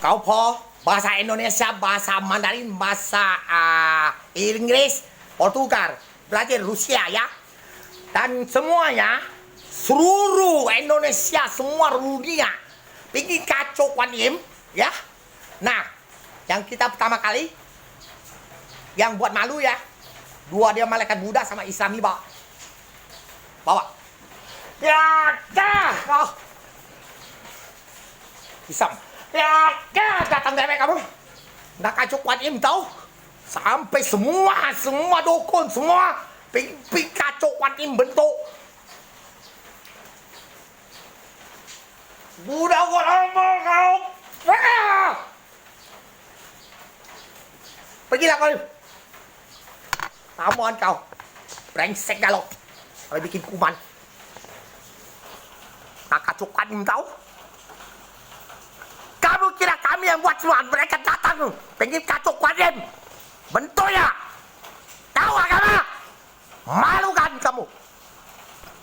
Kau po bahasa Indonesia, bahasa Mandarin, bahasa Inggris, Portugal, belajar Rusia ya. Dan semuanya, seluruh Indonesia, semua dunia, bikin kacau Kuan Im, ya. Nah, yang kita pertama kali, yang buat malu ya, dua dia malaikat Buddha sama Islami bawa. Ya, dah, kau. Isam. Ya, datang dewek kamu. Nak kacau Kuan Im tahu? Sampai semua dukun, semua kacau Kuan Im bentuk. Budak gua lama kau. Pergilah kau. Tamuan kau. Brengsek galok. Kau bikin kuman. Nak kacau Kuan Im tahu? Kamu kira kami yang buat semua mereka datang pengen kacau Kuan Im? Bentuk ya?